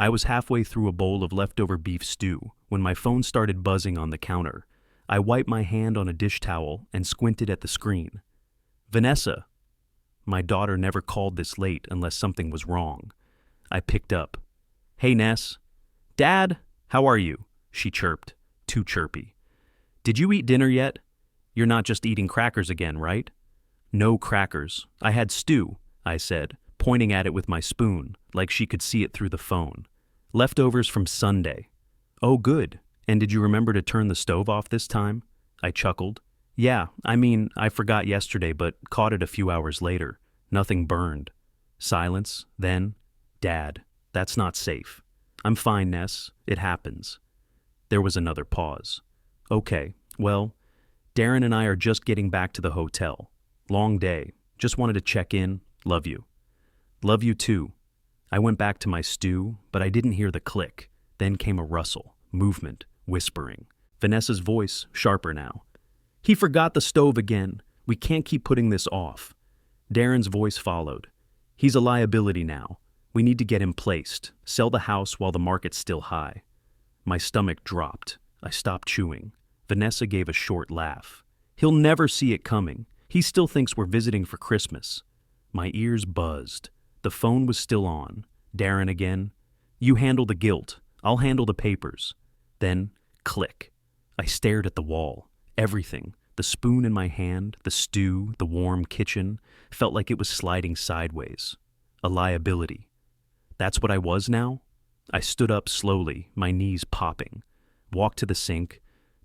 I was halfway through a bowl of leftover beef stew when my phone started buzzing on the counter. I wiped my hand on a dish towel and squinted at the screen. Vanessa. My daughter never called this late unless something was wrong. I picked up. Hey, Ness. Dad, how are you? She chirped, too chirpy. Did you eat dinner yet? You're not just eating crackers again, right? No crackers. I had stew, I said, pointing at it with my spoon, like she could see it through the phone. Leftovers from Sunday. Oh, good. And did you remember to turn the stove off this time? I chuckled. Yeah, I forgot yesterday, but caught it a few hours later. Nothing burned. Silence, then, Dad, that's not safe. I'm fine, Ness. It happens. There was another pause. Okay, well, Darren and I are just getting back to the hotel. Long day. Just wanted to check in. Love you. Love you too. I went back to my stew, but I didn't hear the click. Then came a rustle, movement, whispering. Vanessa's voice, sharper now. He forgot the stove again. We can't keep putting this off. Darren's voice followed. He's a liability now. We need to get him placed. Sell the house while the market's still high. My stomach dropped. I stopped chewing. Vanessa gave a short laugh. He'll never see it coming. He still thinks we're visiting for Christmas. My ears buzzed. The phone was still on. Darren again. You handle the guilt. I'll handle the papers. Then, click. I stared at the wall. Everything, the spoon in my hand, the stew, the warm kitchen, felt like it was sliding sideways. A liability. That's what I was now? I stood up slowly, my knees popping. Walked to the sink,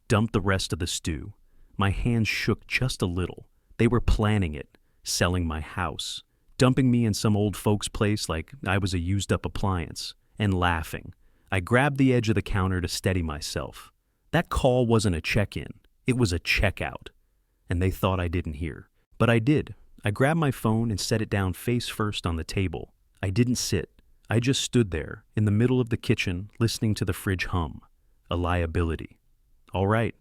dumped the rest of the stew. My hands shook just a little. They were planning it, selling my house, dumping me in some old folks' place like I was a used-up appliance, and laughing. I grabbed the edge of the counter to steady myself. That call wasn't a check-in. It was a checkout. And they thought I didn't hear. But I did. I grabbed my phone and set it down face first on the table. I didn't sit. I just stood there, in the middle of the kitchen, listening to the fridge hum. A liability. All right.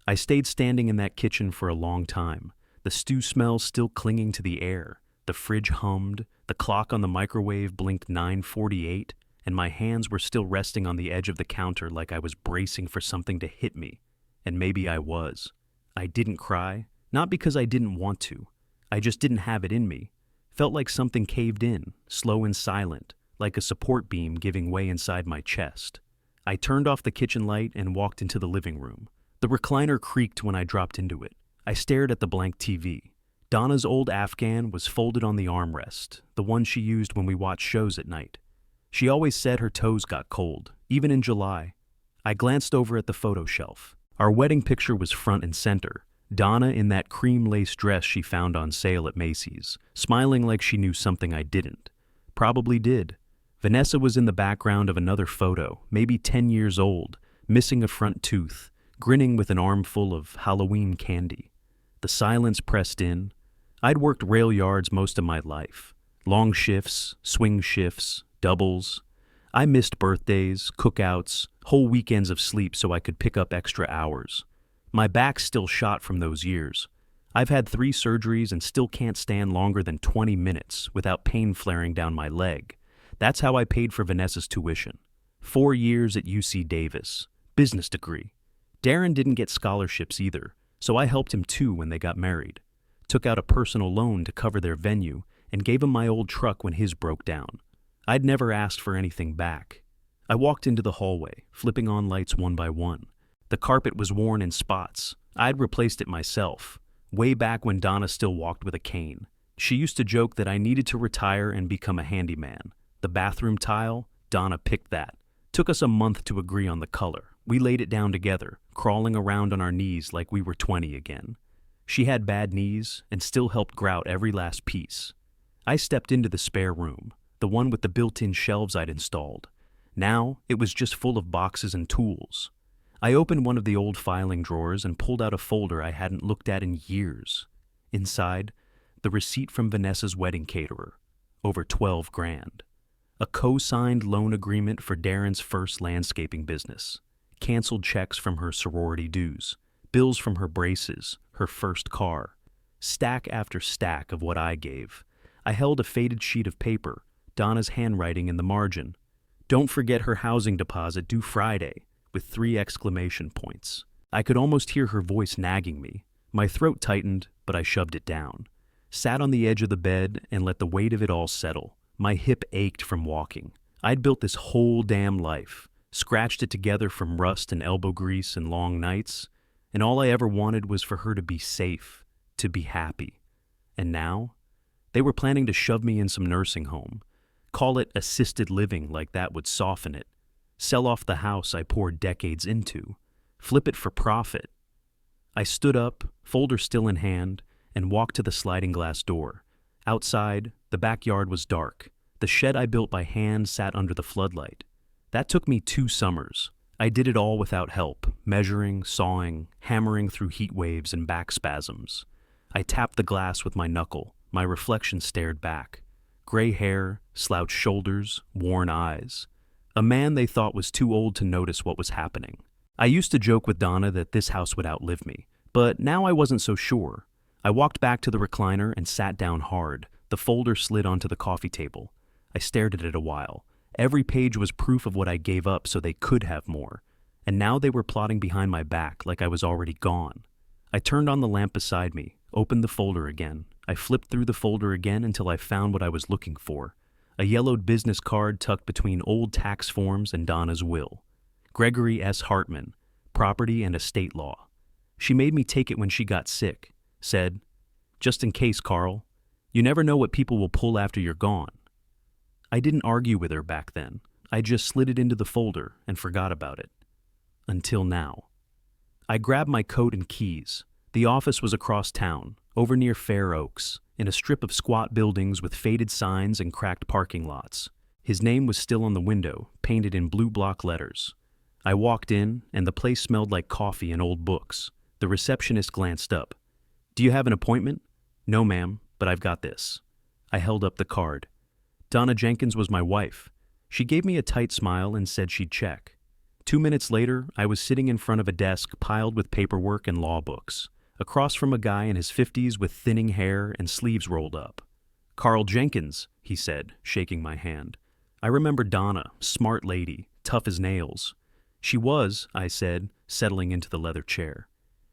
I stayed standing in that kitchen for a long time, the stew smell still clinging to the air. The fridge hummed, the clock on the microwave blinked 9:48, and my hands were still resting on the edge of the counter like I was bracing for something to hit me. And maybe I was. I didn't cry, not because I didn't want to. I just didn't have it in me. Felt like something caved in, slow and silent, like a support beam giving way inside my chest. I turned off the kitchen light and walked into the living room. The recliner creaked when I dropped into it. I stared at the blank TV. Donna's old Afghan was folded on the armrest, the one she used when we watched shows at night. She always said her toes got cold, even in July. I glanced over at the photo shelf. Our wedding picture was front and center. Donna in that cream lace dress she found on sale at Macy's, smiling like she knew something I didn't. Probably did. Vanessa was in the background of another photo, maybe 10 years old, missing a front tooth, grinning with an armful of Halloween candy. The silence pressed in. I'd worked rail yards most of my life. Long shifts, swing shifts, doubles. I missed birthdays, cookouts, whole weekends of sleep so I could pick up extra hours. My back's still shot from those years. I've had 3 surgeries and still can't stand longer than 20 minutes without pain flaring down my leg. That's how I paid for Vanessa's tuition. 4 years at UC Davis. Business degree. Darren didn't get scholarships either, so I helped him too when they got married. Took out a personal loan to cover their venue and gave him my old truck when his broke down. I'd never asked for anything back. I walked into the hallway, flipping on lights one by one. The carpet was worn in spots. I'd replaced it myself, way back when Donna still walked with a cane. She used to joke that I needed to retire and become a handyman. The bathroom tile, Donna picked that. Took us a month to agree on the color. We laid it down together, crawling around on our knees like we were 20 again. She had bad knees and still helped grout every last piece. I stepped into the spare room, the one with the built-in shelves I'd installed. Now, it was just full of boxes and tools. I opened one of the old filing drawers and pulled out a folder I hadn't looked at in years. Inside, the receipt from Vanessa's wedding caterer, over 12 grand. A co-signed loan agreement for Darren's first landscaping business. Canceled checks from her sorority dues. Bills from her braces, her first car. Stack after stack of what I gave. I held a faded sheet of paper, Donna's handwriting in the margin. Don't forget her housing deposit due Friday, with 3 exclamation points. I could almost hear her voice nagging me. My throat tightened, but I shoved it down. Sat on the edge of the bed and let the weight of it all settle. My hip ached from walking. I'd built this whole damn life, scratched it together from rust and elbow grease and long nights, and all I ever wanted was for her to be safe, to be happy. And now? They were planning to shove me in some nursing home. Call it assisted living, like that would soften it. Sell off the house I poured decades into. Flip it for profit. I stood up, folder still in hand, and walked to the sliding glass door. Outside, the backyard was dark. The shed I built by hand sat under the floodlight. That took me 2 summers. I did it all without help, measuring, sawing, hammering through heat waves and back spasms. I tapped the glass with my knuckle. My reflection stared back. Gray hair, slouched shoulders, worn eyes. A man they thought was too old to notice what was happening. I used to joke with Donna that this house would outlive me, but now I wasn't so sure. I walked back to the recliner and sat down hard. The folder slid onto the coffee table. I stared at it a while. Every page was proof of what I gave up so they could have more. And now they were plotting behind my back like I was already gone. I turned on the lamp beside me, opened the folder again. I flipped through the folder again until I found what I was looking for. A yellowed business card tucked between old tax forms and Donna's will. Gregory S. Hartman, Property and Estate Law. She made me take it when she got sick. Said, "Just in case, Carl. You never know what people will pull after you're gone." I didn't argue with her back then. I just slid it into the folder and forgot about it. Until now. I grabbed my coat and keys. The office was across town, over near Fair Oaks, in a strip of squat buildings with faded signs and cracked parking lots. His name was still on the window, painted in blue block letters. I walked in, and the place smelled like coffee and old books. The receptionist glanced up. "Do you have an appointment?" "No, ma'am, but I've got this." I held up the card. Donna Jenkins was my wife. She gave me a tight smile and said she'd check. 2 minutes later, I was sitting in front of a desk piled with paperwork and law books, across from a guy in his 50s with thinning hair and sleeves rolled up. "Carl Jenkins," he said, shaking my hand. I remember Donna, smart lady, tough as nails. "She was," I said, settling into the leather chair.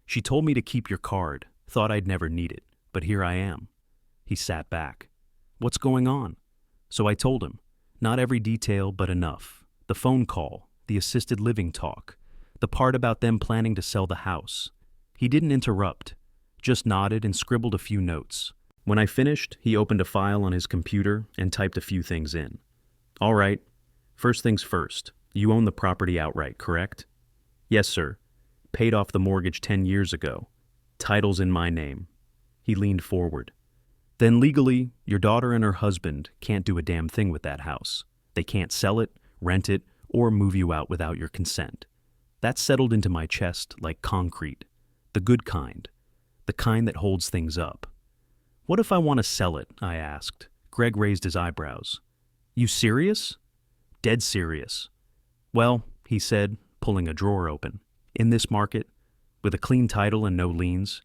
"She told me to keep your card, thought I'd never need it, but here I am." He sat back. "What's going on?" So I told him. Not every detail, but enough. The phone call, the assisted living talk, the part about them planning to sell the house. He didn't interrupt, just nodded and scribbled a few notes. When I finished, he opened a file on his computer and typed a few things in. "All right. First things first. You own the property outright, correct?" "Yes, sir. Paid off the mortgage 10 years ago. Title's in my name." He leaned forward. "Then legally, your daughter and her husband can't do a damn thing with that house. They can't sell it, rent it, or move you out without your consent." That settled into my chest like concrete. The good kind. The kind that holds things up. "What if I want to sell it?" I asked. Greg raised his eyebrows. "You serious?" "Dead serious." "Well," he said, pulling a drawer open, "in this market, with a clean title and no liens,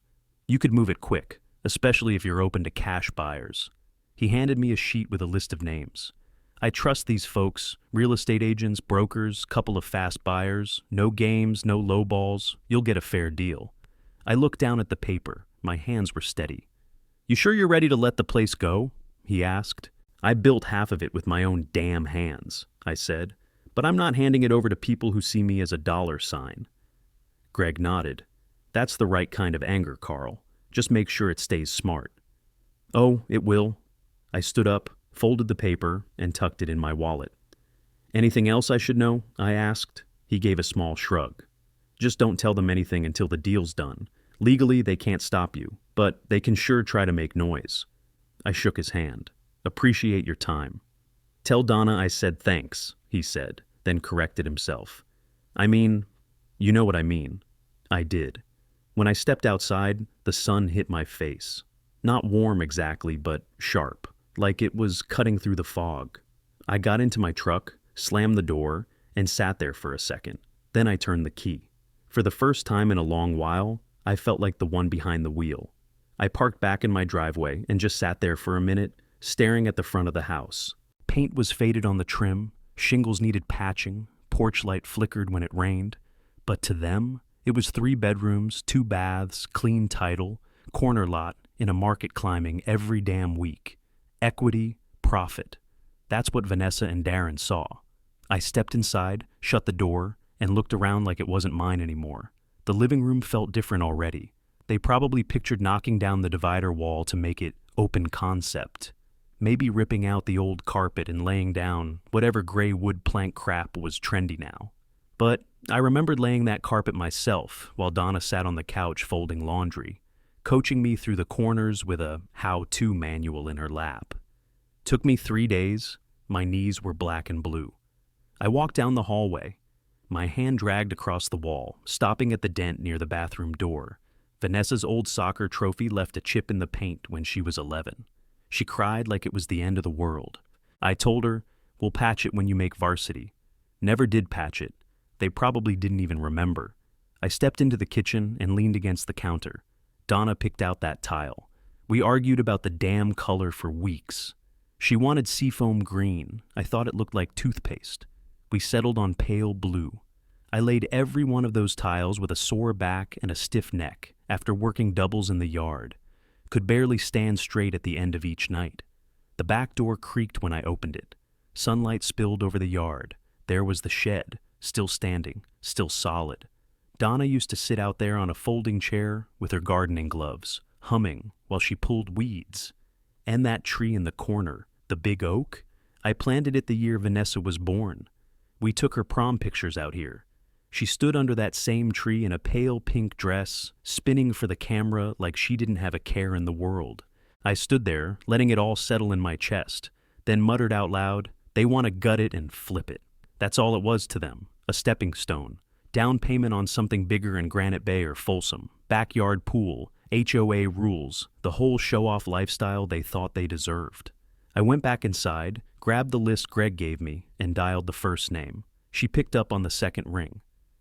you could move it quick. Especially if you're open to cash buyers." He handed me a sheet with a list of names. "I trust these folks, real estate agents, brokers, couple of fast buyers, no games, no lowballs, you'll get a fair deal." I looked down at the paper. My hands were steady. "You sure you're ready to let the place go?" he asked. "I built half of it with my own damn hands," I said, "but I'm not handing it over to people who see me as a dollar sign." Greg nodded. "That's the right kind of anger, Carl. Just make sure it stays smart." "Oh, it will." I stood up, folded the paper, and tucked it in my wallet. "Anything else I should know?" I asked. He gave a small shrug. "Just don't tell them anything until the deal's done. Legally, they can't stop you, but they can sure try to make noise." I shook his hand. "Appreciate your time." "Tell Donna I said thanks," he said, then corrected himself. "I mean, you know what I mean." I did. When I stepped outside, the sun hit my face. Not warm exactly, but sharp, like it was cutting through the fog. I got into my truck, slammed the door, and sat there for a second. Then I turned the key. For the first time in a long while, I felt like the one behind the wheel. I parked back in my driveway and just sat there for a minute, staring at the front of the house. Paint was faded on the trim, Shingles needed patching, porch light flickered when it rained. But to them, it was 3 bedrooms, 2 baths, clean title, corner lot in a market climbing every damn week. Equity, profit. That's what Vanessa and Darren saw. I stepped inside, shut the door, and looked around like it wasn't mine anymore. The living room felt different already. They probably pictured knocking down the divider wall to make it open concept. Maybe ripping out the old carpet and laying down whatever gray wood plank crap was trendy now. But I remembered laying that carpet myself while Donna sat on the couch folding laundry, coaching me through the corners with a how-to manual in her lap. Took me 3 days. My knees were black and blue. I walked down the hallway. My hand dragged across the wall, stopping at the dent near the bathroom door. Vanessa's old soccer trophy left a chip in the paint when she was 11. She cried like it was the end of the world. I told her, "We'll patch it when you make varsity." Never did patch it. They probably didn't even remember. I stepped into the kitchen and leaned against the counter. Donna picked out that tile. We argued about the damn color for weeks. She wanted seafoam green. I thought it looked like toothpaste. We settled on pale blue. I laid every one of those tiles with a sore back and a stiff neck after working doubles in the yard. Could barely stand straight at the end of each night. The back door creaked when I opened it. Sunlight spilled over the yard. There was the shed, still standing, still solid. Donna used to sit out there on a folding chair with her gardening gloves, humming while she pulled weeds. And that tree in the corner, the big oak, I planted it the year Vanessa was born. We took her prom pictures out here. She stood under that same tree in a pale pink dress, spinning for the camera like she didn't have a care in the world. I stood there, letting it all settle in my chest, then muttered out loud, "They want to gut it and flip it." That's all it was to them, a stepping stone. Down payment on something bigger in Granite Bay or Folsom, backyard pool, HOA rules, the whole show-off lifestyle they thought they deserved. I went back inside, grabbed the list Greg gave me, and dialed the first name. She picked up on the second ring.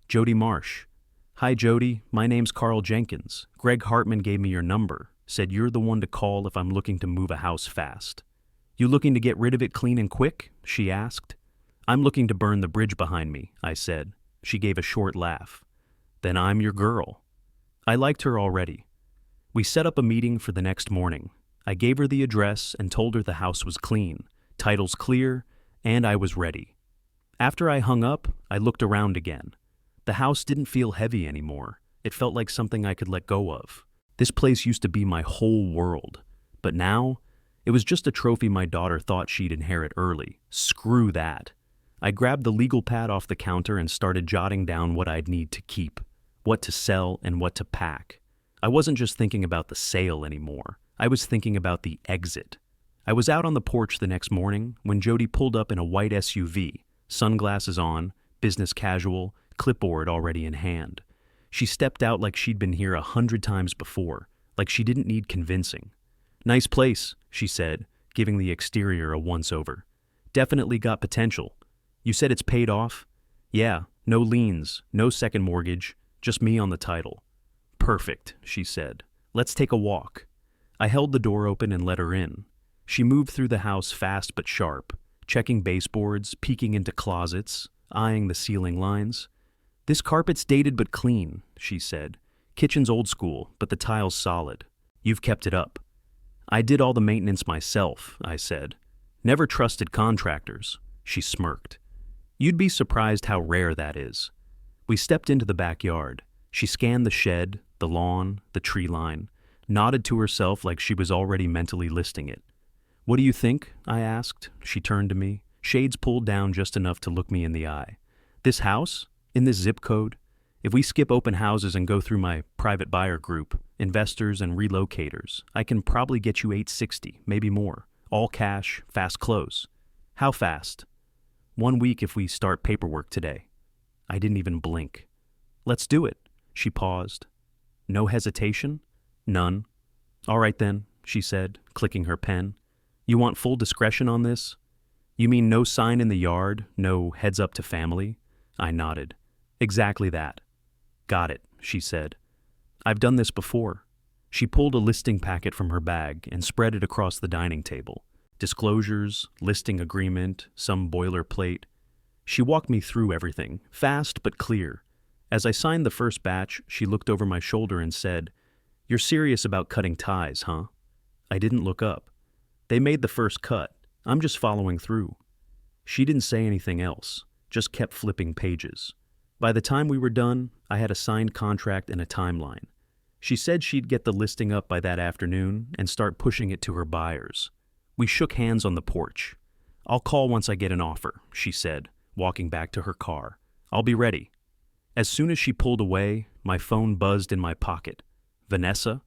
Jody Marsh. "Hi, Jody. My name's Carl Jenkins. Greg Hartman gave me your number. Said you're the one to call if I'm looking to move a house fast." "You looking to get rid of it clean and quick?" she asked. "I'm looking to burn the bridge behind me," I said. She gave a short laugh. "Then I'm your girl." I liked her already. We set up a meeting for the next morning. I gave her the address and told her the house was clean, titles clear, and I was ready. After I hung up, I looked around again. The house didn't feel heavy anymore. It felt like something I could let go of. This place used to be my whole world. But now, it was just a trophy my daughter thought she'd inherit early. Screw that. I grabbed the legal pad off the counter and started jotting down what I'd need to keep, what to sell, and what to pack. I wasn't just thinking about the sale anymore. I was thinking about the exit. I was out on the porch the next morning when Jody pulled up in a white SUV, sunglasses on, business casual, clipboard already in hand. She stepped out like she'd been here 100 times before, like she didn't need convincing. "Nice place," she said, giving the exterior a once-over. "Definitely got potential. You said it's paid off?" "Yeah, no liens, no second mortgage, just me on the title." "Perfect," she said. "Let's take a walk." I held the door open and let her in. She moved through the house fast but sharp, checking baseboards, peeking into closets, eyeing the ceiling lines. "This carpet's dated but clean," she said. "Kitchen's old school, but the tile's solid. You've kept it up." "I did all the maintenance myself," I said. "Never trusted contractors." She smirked. "You'd be surprised how rare that is." We stepped into the backyard. She scanned the shed, the lawn, the tree line, nodded to herself like she was already mentally listing it. "What do you think?" I asked. She turned to me, shades pulled down just enough to look me in the eye. "This house? In this zip code? If we skip open houses and go through my private buyer group, investors and relocators, I can probably get you 860, maybe more. All cash, fast close." "How fast?" "1 week if we start paperwork today." I didn't even blink. "Let's do it." She paused. "No hesitation?" "None." "All right then," she said, clicking her pen. "You want full discretion on this?" "You mean no sign in the yard, no heads up to family?" I nodded. "Exactly that." "Got it," she said. "I've done this before." She pulled a listing packet from her bag and spread it across the dining table. Disclosures, listing agreement, some boilerplate. She walked me through everything, fast but clear. As I signed the first batch, she looked over my shoulder and said, "You're serious about cutting ties, huh?" I didn't look up. They made the first cut. I'm just following through. She didn't say anything else, just kept flipping pages. By the time we were done, I had a signed contract and a timeline. She said she'd get the listing up by that afternoon and start pushing it to her buyers. We shook hands on the porch. "I'll call once I get an offer," she said, walking back to her car. "I'll be ready." As soon as she pulled away, my phone buzzed in my pocket. "Vanessa?"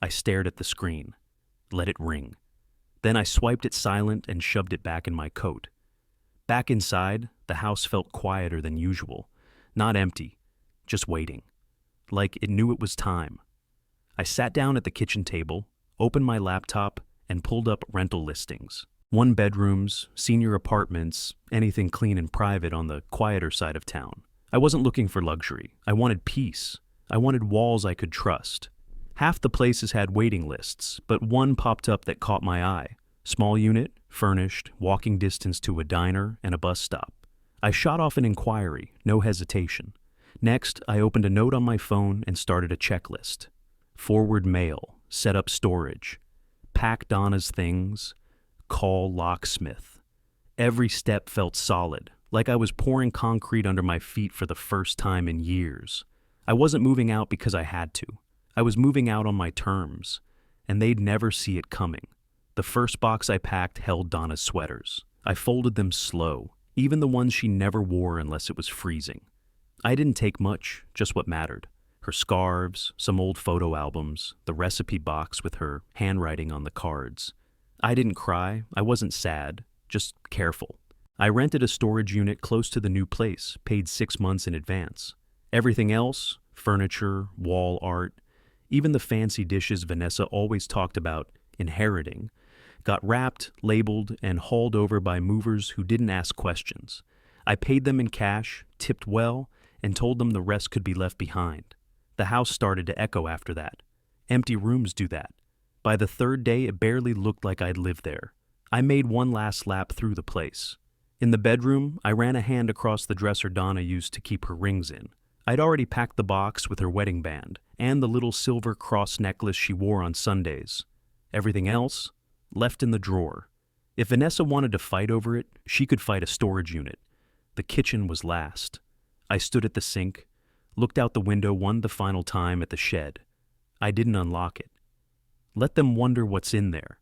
I stared at the screen. Let it ring. Then I swiped it silent and shoved it back in my coat. Back inside, the house felt quieter than usual. Not empty, just waiting. Like it knew it was time. I sat down at the kitchen table, opened my laptop, and pulled up rental listings. 1-bedrooms, senior apartments, anything clean and private on the quieter side of town. I wasn't looking for luxury. I wanted peace. I wanted walls I could trust. Half the places had waiting lists, but one popped up that caught my eye. Small unit, furnished, walking distance to a diner and a bus stop. I shot off an inquiry, no hesitation. Next, I opened a note on my phone and started a checklist. Forward mail, set up storage, pack Donna's things, call locksmith. Every step felt solid, like I was pouring concrete under my feet for the first time in years. I wasn't moving out because I had to. I was moving out on my terms, and they'd never see it coming. The first box I packed held Donna's sweaters. I folded them slow, even the ones she never wore unless it was freezing. I didn't take much, just what mattered. Her scarves, some old photo albums, the recipe box with her handwriting on the cards. I didn't cry, I wasn't sad, just careful. I rented a storage unit close to the new place, paid 6 months in advance. Everything else, furniture, wall art, even the fancy dishes Vanessa always talked about inheriting, got wrapped, labeled, and hauled over by movers who didn't ask questions. I paid them in cash, tipped well, and told them the rest could be left behind. The house started to echo after that. Empty rooms do that. By the third day, it barely looked like I'd lived there. I made one last lap through the place. In the bedroom, I ran a hand across the dresser Donna used to keep her rings in. I'd already packed the box with her wedding band and the little silver cross necklace she wore on Sundays. Everything else, left in the drawer. If Vanessa wanted to fight over it, she could fight a storage unit. The kitchen was last. I stood at the sink, looked out the window one final time at the shed. I didn't unlock it. Let them wonder what's in there.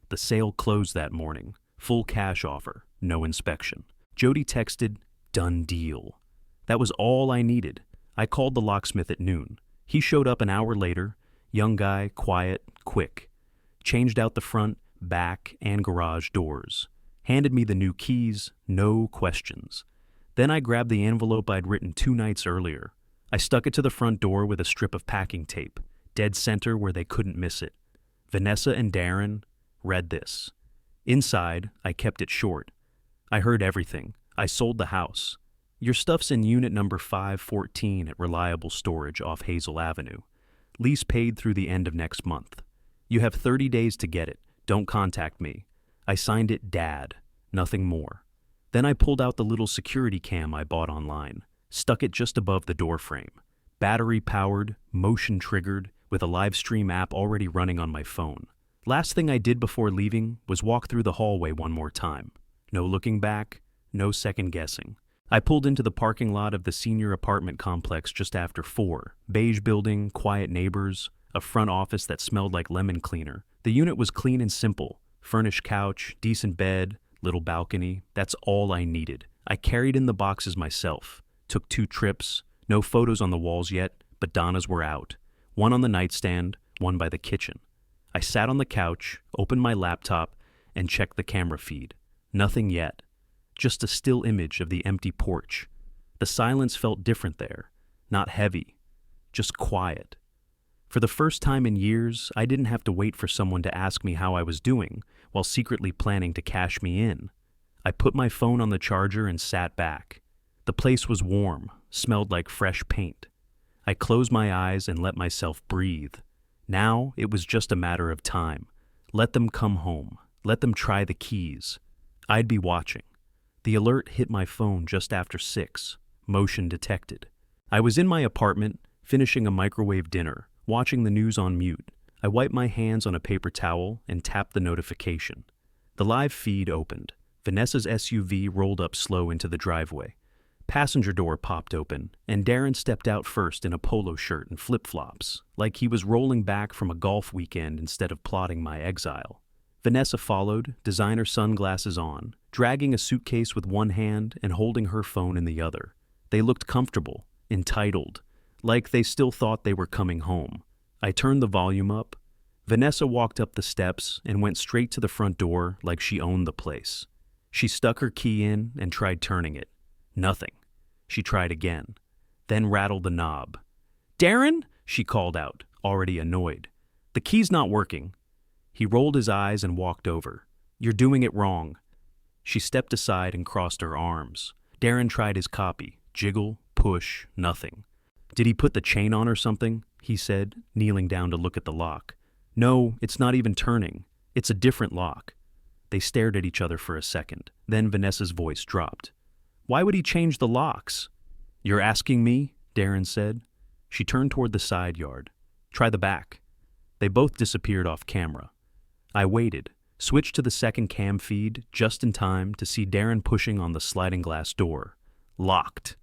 The sale closed that morning. Full cash offer, no inspection. Jody texted, "Done deal." That was all I needed. I called the locksmith at noon. He showed up an hour later, young guy, quiet, quick. Changed out the front, back, and garage doors. Handed me the new keys, no questions. Then I grabbed the envelope I'd written 2 nights earlier. I stuck it to the front door with a strip of packing tape, dead center where they couldn't miss it. Vanessa and Darren read this. Inside, I kept it short. I heard everything. I sold the house. Your stuff's in unit number 514 at Reliable Storage off Hazel Avenue. Lease paid through the end of next month. You have 30 days to get it. Don't contact me. I signed it Dad. Nothing more. Then I pulled out the little security cam I bought online, stuck it just above the door frame. Battery-powered, motion-triggered, with a live stream app already running on my phone. Last thing I did before leaving was walk through the hallway one more time. No looking back, no second guessing. I pulled into the parking lot of the senior apartment complex just after 4. Beige building, quiet neighbors, a front office that smelled like lemon cleaner. The unit was clean and simple. Furnished couch, decent bed, little balcony. That's all I needed. I carried in the boxes myself. Took 2 trips. No photos on the walls yet, but Donna's were out. One on the nightstand, one by the kitchen. I sat on the couch, opened my laptop, and checked the camera feed. Nothing yet. Just a still image of the empty porch. The silence felt different there. Not heavy. Just quiet. For the first time in years, I didn't have to wait for someone to ask me how I was doing while secretly planning to cash me in. I put my phone on the charger and sat back. The place was warm, smelled like fresh paint. I closed my eyes and let myself breathe. Now it was just a matter of time. Let them come home. Let them try the keys. I'd be watching. The alert hit my phone just after 6. Motion detected. I was in my apartment, finishing a microwave dinner, watching the news on mute. I wiped my hands on a paper towel and tapped the notification. The live feed opened. Vanessa's SUV rolled up slow into the driveway. Passenger door popped open, and Darren stepped out first in a polo shirt and flip-flops, like he was rolling back from a golf weekend instead of plotting my exile. Vanessa followed, designer sunglasses on, dragging a suitcase with one hand and holding her phone in the other. They looked comfortable, entitled, like they still thought they were coming home. I turned the volume up. Vanessa walked up the steps and went straight to the front door like she owned the place. She stuck her key in and tried turning it. Nothing. She tried again, then rattled the knob. "Darren?" she called out, already annoyed. "The key's not working." He rolled his eyes and walked over. "You're doing it wrong." She stepped aside and crossed her arms. Darren tried his copy. Jiggle, push, nothing. "Did he put the chain on or something?" he said, kneeling down to look at the lock. "No, it's not even turning. It's a different lock." They stared at each other for a second. Then Vanessa's voice dropped. "Why would he change the locks?" "You're asking me?" Darren said. She turned toward the side yard. "Try the back." They both disappeared off camera. I waited, switched to the second cam feed just in time to see Darren pushing on the sliding glass door. Locked.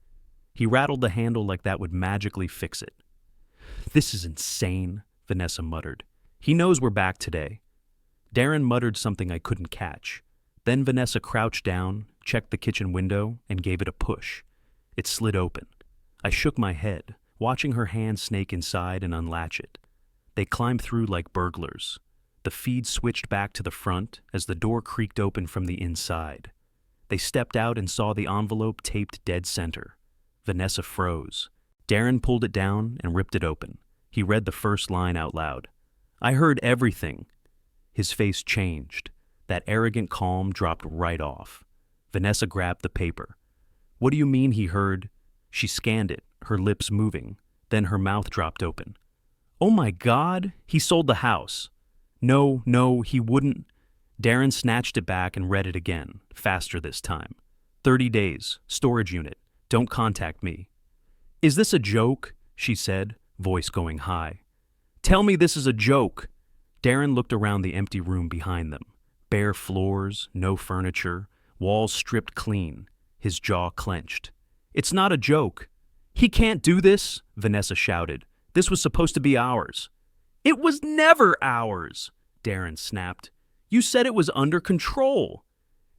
He rattled the handle like that would magically fix it. "This is insane," Vanessa muttered. "He knows we're back today." Darren muttered something I couldn't catch. Then Vanessa crouched down, checked the kitchen window, and gave it a push. It slid open. I shook my head, watching her hand snake inside and unlatch it. They climbed through like burglars. The feed switched back to the front as the door creaked open from the inside. They stepped out and saw the envelope taped dead center. Vanessa froze. Darren pulled it down and ripped it open. He read the first line out loud. "I heard everything." His face changed. That arrogant calm dropped right off. Vanessa grabbed the paper. "What do you mean he heard?" She scanned it, her lips moving. Then her mouth dropped open. "Oh my God, he sold the house." No, he wouldn't." Darren snatched it back and read it again, faster this time. 30 days, storage unit, don't contact me." "Is this a joke?" she said, voice going high. "Tell me this is a joke." Darren looked around the empty room behind them. Bare floors, no furniture, walls stripped clean. His jaw clenched. "It's not a joke." "He can't do this," Vanessa shouted. "This was supposed to be ours." "It was never ours," Darren snapped. "You said it was under control."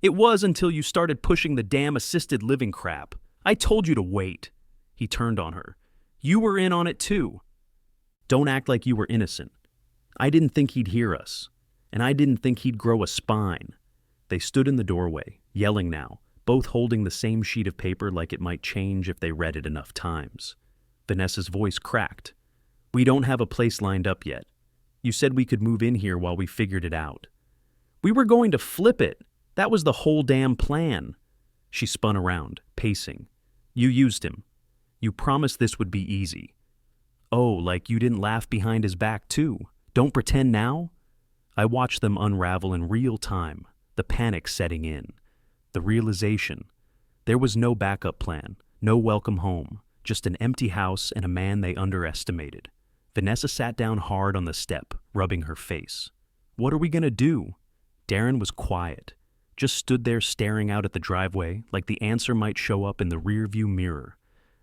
"It was until you started pushing the damn assisted living crap. I told you to wait." He turned on her. "You were in on it too." "Don't act like you were innocent. I didn't think he'd hear us. And I didn't think he'd grow a spine." They stood in the doorway, yelling now, both holding the same sheet of paper like it might change if they read it enough times. Vanessa's voice cracked. "We don't have a place lined up yet. You said we could move in here while we figured it out." "We were going to flip it. That was the whole damn plan." She spun around, pacing. "You used him. You promised this would be easy." "Oh, like you didn't laugh behind his back too. Don't pretend now." I watched them unravel in real time, the panic setting in. The realization. There was no backup plan, no welcome home, just an empty house and a man they underestimated. Vanessa sat down hard on the step, rubbing her face. "What are we gonna do?" Darren was quiet, just stood there staring out at the driveway like the answer might show up in the rearview mirror.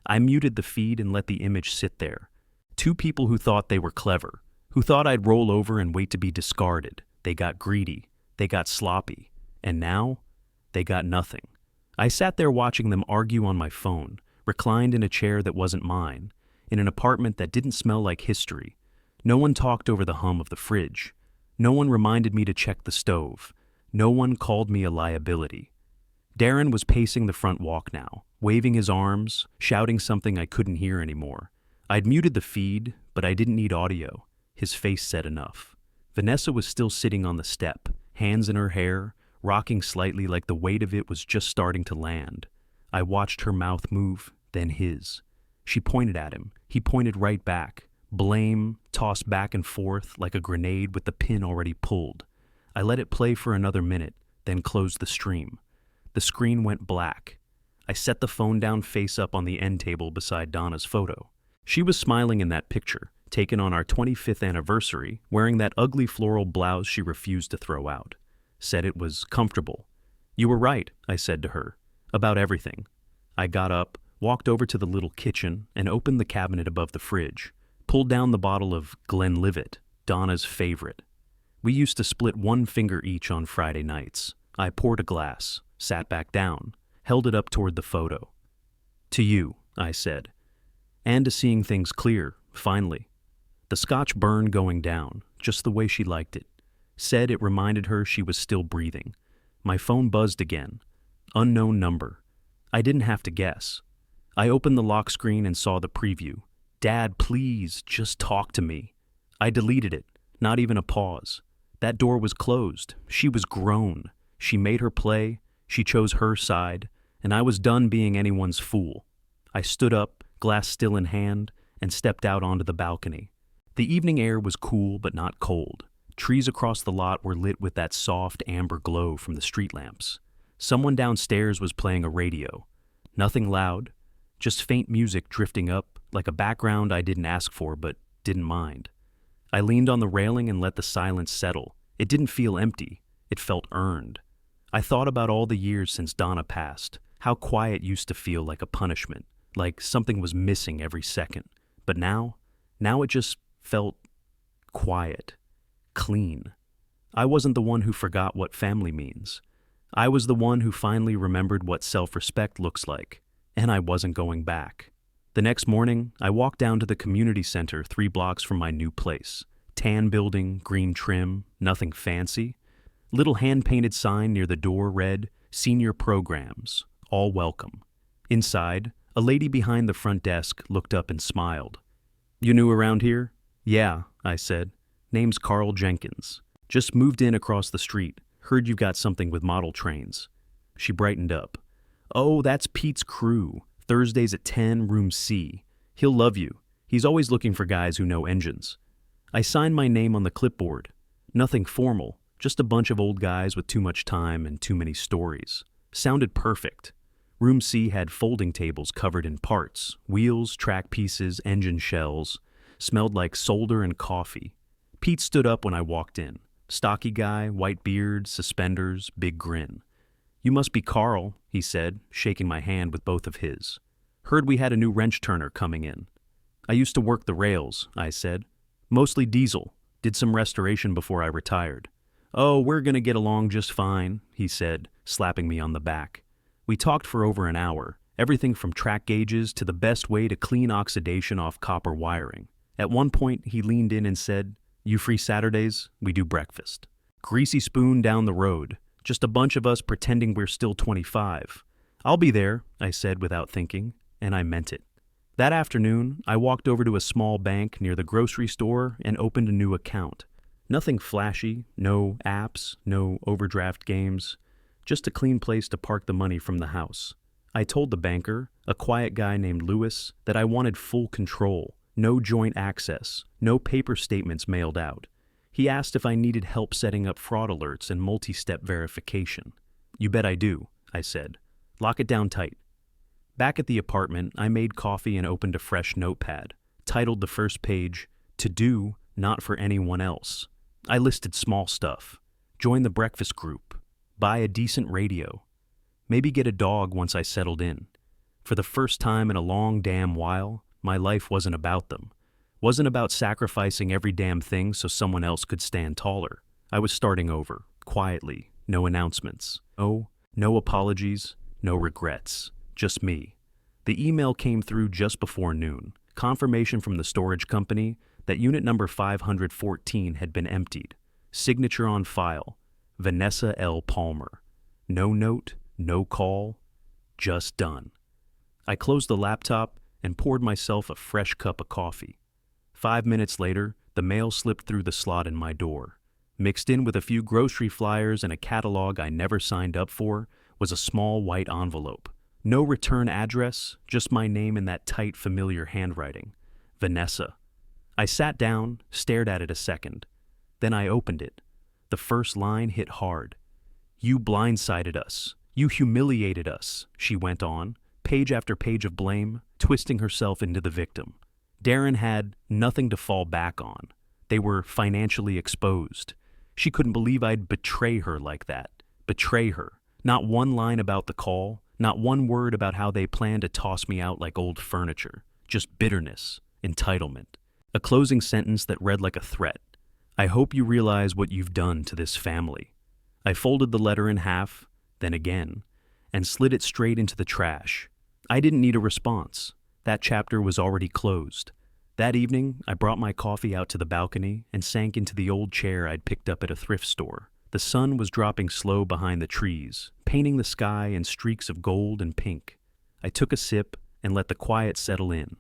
I muted the feed and let the image sit there. Two people who thought they were clever, who thought I'd roll over and wait to be discarded. They got greedy. They got sloppy. And now, they got nothing. I sat there watching them argue on my phone, reclined in a chair that wasn't mine, in an apartment that didn't smell like history. No one talked over the hum of the fridge. No one reminded me to check the stove. No one called me a liability. Darren was pacing the front walk now, waving his arms, shouting something I couldn't hear anymore. I'd muted the feed, but I didn't need audio. His face said enough. Vanessa was still sitting on the step, hands in her hair, rocking slightly like the weight of it was just starting to land. I watched her mouth move, then his. She pointed at him. He pointed right back. Blame tossed back and forth like a grenade with the pin already pulled. I let it play for another minute, then closed the stream. The screen went black. I set the phone down face up on the end table beside Donna's photo. She was smiling in that picture, taken on our 25th anniversary, wearing that ugly floral blouse she refused to throw out. Said it was comfortable. "You were right," I said to her, "about everything." I got up, walked over to the little kitchen, and opened the cabinet above the fridge, pulled down the bottle of Glenlivet, Donna's favorite. We used to split one finger each on Friday nights. I poured a glass, sat back down, held it up toward the photo. "To you," I said, "and to seeing things clear, finally." The scotch burned going down, just the way she liked it. Said it reminded her she was still breathing. My phone buzzed again. Unknown number. I didn't have to guess. I opened the lock screen and saw the preview. "Dad, please, just talk to me." I deleted it, not even a pause. That door was closed. She was grown. She made her play. She chose her side, and I was done being anyone's fool. I stood up, glass still in hand, and stepped out onto the balcony. The evening air was cool but not cold. Trees across the lot were lit with that soft amber glow from the street lamps. Someone downstairs was playing a radio. Nothing loud, just faint music drifting up like a background I didn't ask for but didn't mind. I leaned on the railing and let the silence settle. It didn't feel empty. It felt earned. I thought about all the years since Donna passed, how quiet used to feel like a punishment, like something was missing every second. But now it just felt quiet, clean. I wasn't the one who forgot what family means. I was the one who finally remembered what self-respect looks like, and I wasn't going back. The next morning, I walked down to the community center 3 blocks from my new place. Tan building, green trim, nothing fancy. Little hand-painted sign near the door read, "Senior Programs, all welcome." Inside, a lady behind the front desk looked up and smiled. "You new around here?" "Yeah," I said. "Name's Carl Jenkins. Just moved in across the street. Heard you've got something with model trains." She brightened up. "Oh, that's Pete's crew. Thursdays at 10, room C. He'll love you. He's always looking for guys who know engines." I signed my name on the clipboard. Nothing formal, just a bunch of old guys with too much time and too many stories. Sounded perfect. Room C had folding tables covered in parts, wheels, track pieces, engine shells. Smelled like solder and coffee. Pete stood up when I walked in. Stocky guy, white beard, suspenders, big grin. "You must be Carl," he said, shaking my hand with both of his. "Heard we had a new wrench turner coming in." "I used to work the rails," I said. "Mostly diesel. Did some restoration before I retired." "Oh, we're gonna get along just fine," he said, slapping me on the back. We talked for over an hour, everything from track gauges to the best way to clean oxidation off copper wiring. At one point, he leaned in and said, "You free Saturdays? We do breakfast." Greasy Spoon down the road, just a bunch of us pretending we're still 25. "I'll be there," I said without thinking, and I meant it. That afternoon, I walked over to a small bank near the grocery store and opened a new account. Nothing flashy, no apps, no overdraft games, just a clean place to park the money from the house. I told the banker, a quiet guy named Lewis, that I wanted full control, no joint access, no paper statements mailed out. He asked if I needed help setting up fraud alerts and multi-step verification. "You bet I do," I said. "Lock it down tight." Back at the apartment, I made coffee and opened a fresh notepad, titled the first page, "To Do, Not for Anyone Else." I listed small stuff. Join the breakfast group. Buy a decent radio. Maybe get a dog once I settled in. For the first time in a long damn while, my life wasn't about them. Wasn't about sacrificing every damn thing so someone else could stand taller. I was starting over, quietly, no announcements. No apologies, no regrets. Just me. The email came through just before noon. Confirmation from the storage company that unit number 514 had been emptied. Signature on file. Vanessa L. Palmer. No note, no call, just done. I closed the laptop and poured myself a fresh cup of coffee. 5 minutes later, the mail slipped through the slot in my door. Mixed in with a few grocery flyers and a catalog I never signed up for was a small white envelope. No return address, just my name in that tight, familiar handwriting. Vanessa. I sat down, stared at it a second. Then I opened it. The first line hit hard. "You blindsided us. You humiliated us, she went on, page after page of blame, twisting herself into the victim. Darren had nothing to fall back on. They were financially exposed. She couldn't believe I'd betray her like that. Betray her. Not one line about the call, not one word about how they planned to toss me out like old furniture. Just bitterness, entitlement. A closing sentence that read like a threat. I hope you realize what you've done to this family. I folded the letter in half, then again, and slid it straight into the trash. I didn't need a response. That chapter was already closed. That evening, I brought my coffee out to the balcony and sank into the old chair I'd picked up at a thrift store. The sun was dropping slow behind the trees, painting the sky in streaks of gold and pink. I took a sip and let the quiet settle in.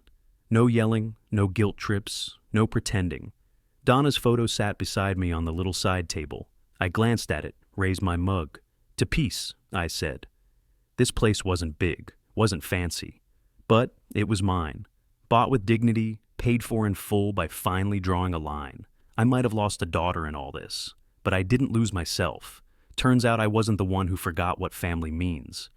No yelling, no guilt trips, no pretending. Donna's photo sat beside me on the little side table. I glanced at it, raised my mug. To peace, I said. This place wasn't big, wasn't fancy, but it was mine. Bought with dignity, paid for in full by finally drawing a line. I might have lost a daughter in all this, but I didn't lose myself. Turns out I wasn't the one who forgot what family means.